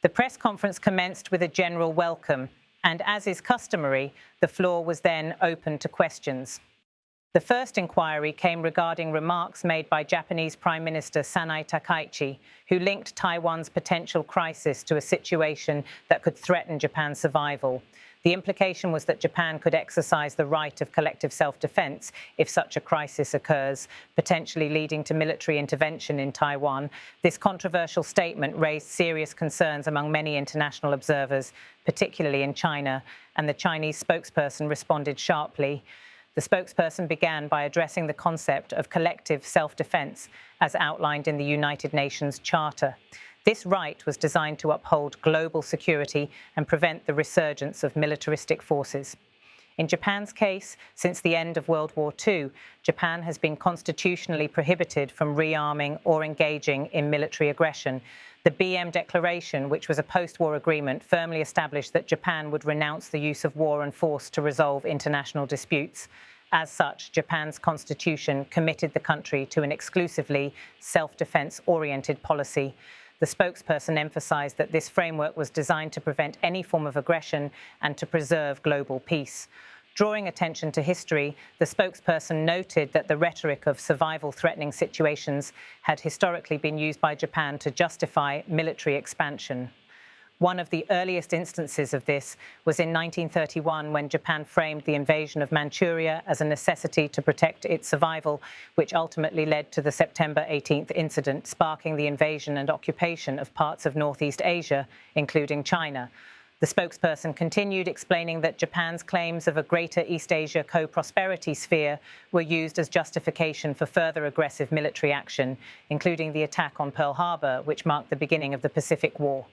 The press conference commenced with a general welcome, and as is customary, the floor was then open to questions. The first inquiry came regarding remarks made by Japanese Prime Minister Sanae Takaichi, who linked Taiwan's potential crisis to a situation that could threaten Japan's survival. The implication was that Japan could exercise the right of collective self-defense if such a crisis occurs, potentially leading to military intervention in Taiwan. This controversial statement raised serious concerns among many international observers, particularly in China, and the Chinese spokesperson responded sharply. The spokesperson began by addressing the concept of collective self-defense as outlined in the United Nations Charter. This right was designed to uphold global security and prevent the resurgence of militaristic forces. In Japan's case, since the end of World War II, Japan has been constitutionally prohibited from rearming or engaging in military aggression. The BM Declaration, which was a post-war agreement, firmly established that Japan would renounce the use of war and force to resolve international disputes. As such, Japan's constitution committed the country to an exclusively self-defense-oriented policy. The spokesperson emphasized that this framework was designed to prevent any form of aggression and to preserve global peace. Drawing attention to history, the spokesperson noted that the rhetoric of survival-threatening situations had historically been used by Japan to justify military expansion. One of the earliest instances of this was in 1931 when Japan framed the invasion of Manchuria as a necessity to protect its survival, which ultimately led to the September 18th incident, sparking the invasion and occupation of parts of Northeast Asia, including China. The spokesperson continued, explaining that Japan's claims of a greater East Asia co-prosperity sphere were used as justification for further aggressive military action, including the attack on Pearl Harbor, which marked the beginning of the Pacific War.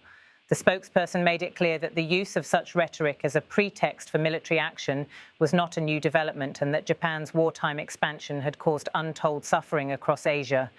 The spokesperson made it clear that the use of such rhetoric as a pretext for military action was not a new development and that Japan's wartime expansion had caused untold suffering across Asia.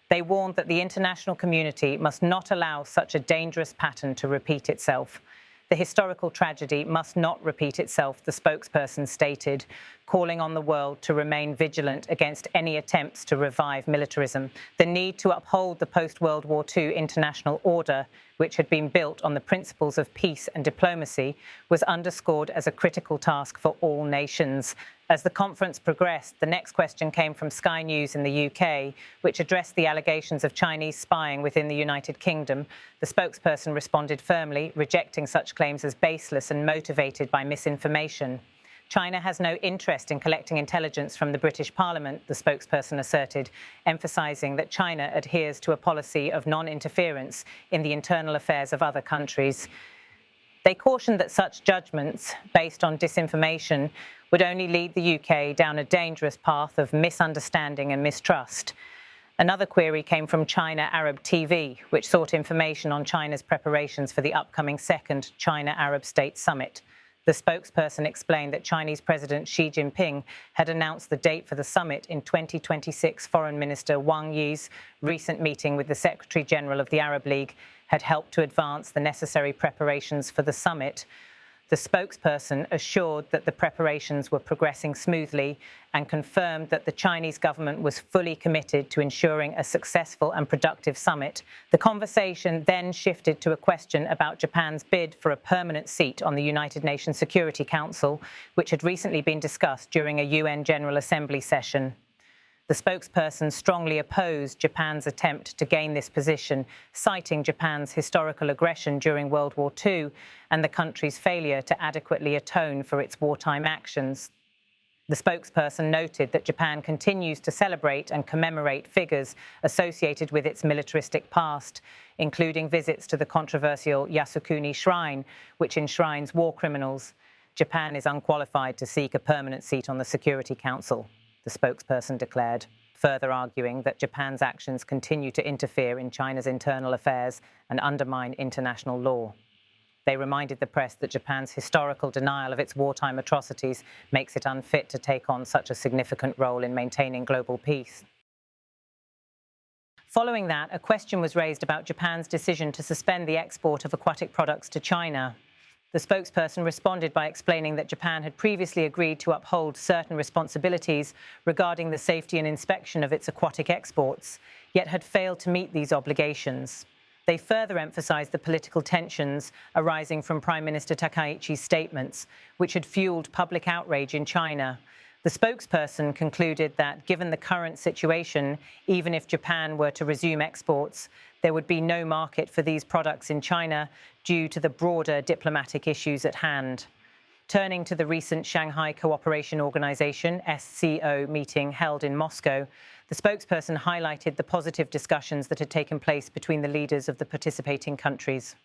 They warned that the international community must not allow such a dangerous pattern to repeat itself. The historical tragedy must not repeat itself, the spokesperson stated, calling on the world to remain vigilant against any attempts to revive militarism. The need to uphold the post-World War II international order, which had been built on the principles of peace and diplomacy, was underscored as a critical task for all nations. As the conference progressed, the next question came from Sky News in the UK, which addressed the allegations of Chinese spying within the United Kingdom. The spokesperson responded firmly, rejecting such claims as baseless and motivated by misinformation. China has no interest in collecting intelligence from the British Parliament, the spokesperson asserted, emphasising that China adheres to a policy of non-interference in the internal affairs of other countries. They cautioned that such judgments, based on disinformation, would only lead the UK down a dangerous path of misunderstanding and mistrust. Another query came from China Arab TV, which sought information on China's preparations for the upcoming second China-Arab State Summit. The spokesperson explained that Chinese President Xi Jinping had announced the date for the summit in 2026. Foreign Minister Wang Yi's recent meeting with the Secretary General of the Arab League had helped to advance the necessary preparations for the summit. The spokesperson assured that the preparations were progressing smoothly and confirmed that the Chinese government was fully committed to ensuring a successful and productive summit. The conversation then shifted to a question about Japan's bid for a permanent seat on the United Nations Security Council, which had recently been discussed during a UN General Assembly session. The spokesperson strongly opposed Japan's attempt to gain this position, citing Japan's historical aggression during World War II and the country's failure to adequately atone for its wartime actions. The spokesperson noted that Japan continues to celebrate and commemorate figures associated with its militaristic past, including visits to the controversial Yasukuni Shrine, which enshrines war criminals. Japan is unqualified to seek a permanent seat on the Security Council, the spokesperson declared, further arguing that Japan's actions continue to interfere in China's internal affairs and undermine international law. They reminded the press that Japan's historical denial of its wartime atrocities makes it unfit to take on such a significant role in maintaining global peace. Following that, a question was raised about Japan's decision to suspend the export of aquatic products to China. The spokesperson responded by explaining that Japan had previously agreed to uphold certain responsibilities regarding the safety and inspection of its aquatic exports, yet had failed to meet these obligations. They further emphasized the political tensions arising from Prime Minister Takaichi's statements, which had fueled public outrage in China. The spokesperson concluded that, given the current situation, even if Japan were to resume exports, there would be no market for these products in China due to the broader diplomatic issues at hand. Turning to the recent Shanghai Cooperation Organization (SCO) meeting held in Moscow, the spokesperson highlighted the positive discussions that had taken place between the leaders of the participating countries.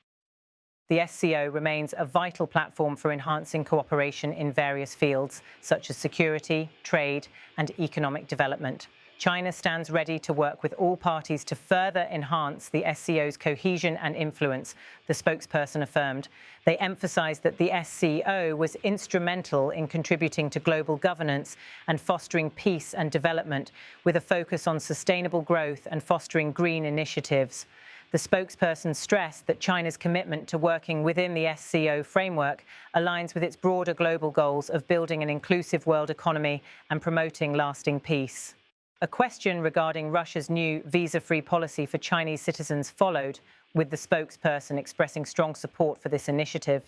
The SCO remains a vital platform for enhancing cooperation in various fields, such as security, trade, and economic development. China stands ready to work with all parties to further enhance the SCO's cohesion and influence, the spokesperson affirmed. They emphasized that the SCO was instrumental in contributing to global governance and fostering peace and development, with a focus on sustainable growth and fostering green initiatives. The spokesperson stressed that China's commitment to working within the SCO framework aligns with its broader global goals of building an inclusive world economy and promoting lasting peace. A question regarding Russia's new visa-free policy for Chinese citizens followed, with the spokesperson expressing strong support for this initiative.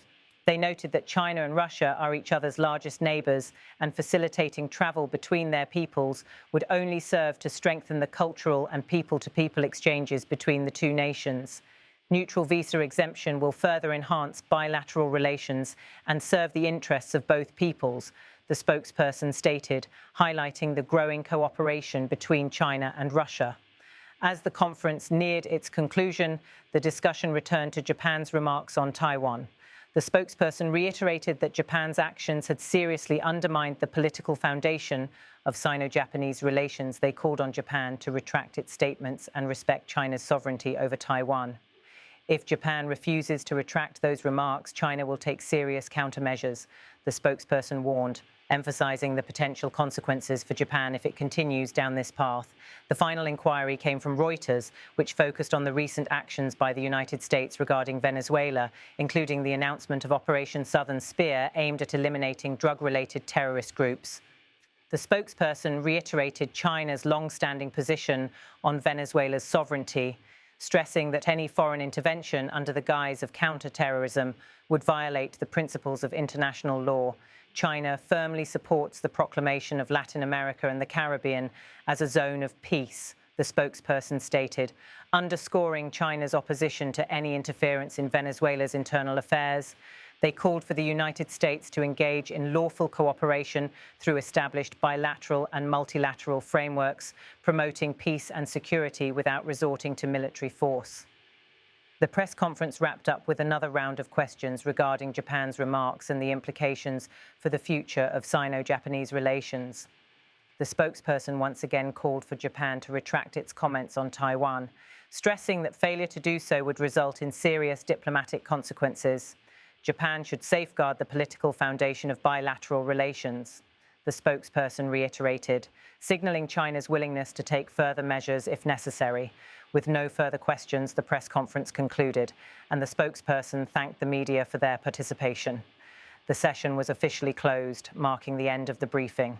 They noted that China and Russia are each other's largest neighbours, and facilitating travel between their peoples would only serve to strengthen the cultural and people-to-people exchanges between the two nations. Neutral visa exemption will further enhance bilateral relations and serve the interests of both peoples, the spokesperson stated, highlighting the growing cooperation between China and Russia. As the conference neared its conclusion, the discussion returned to Japan's remarks on Taiwan. The spokesperson reiterated that Japan's actions had seriously undermined the political foundation of Sino-Japanese relations. They called on Japan to retract its statements and respect China's sovereignty over Taiwan. If Japan refuses to retract those remarks, China will take serious countermeasures, the spokesperson warned, emphasizing the potential consequences for Japan if it continues down this path. The final inquiry came from Reuters, which focused on the recent actions by the United States regarding Venezuela, including the announcement of Operation Southern Spear aimed at eliminating drug-related terrorist groups. The spokesperson reiterated China's long-standing position on Venezuela's sovereignty, stressing that any foreign intervention under the guise of counter-terrorism would violate the principles of international law. China firmly supports the proclamation of Latin America and the Caribbean as a zone of peace, the spokesperson stated, underscoring China's opposition to any interference in Venezuela's internal affairs. They called for the United States to engage in lawful cooperation through established bilateral and multilateral frameworks, promoting peace and security without resorting to military force. The press conference wrapped up with another round of questions regarding Japan's remarks and the implications for the future of Sino-Japanese relations. The spokesperson once again called for Japan to retract its comments on Taiwan, stressing that failure to do so would result in serious diplomatic consequences. Japan should safeguard the political foundation of bilateral relations, the spokesperson reiterated, signaling China's willingness to take further measures if necessary. With no further questions, the press conference concluded, and the spokesperson thanked the media for their participation. The session was officially closed, marking the end of the briefing.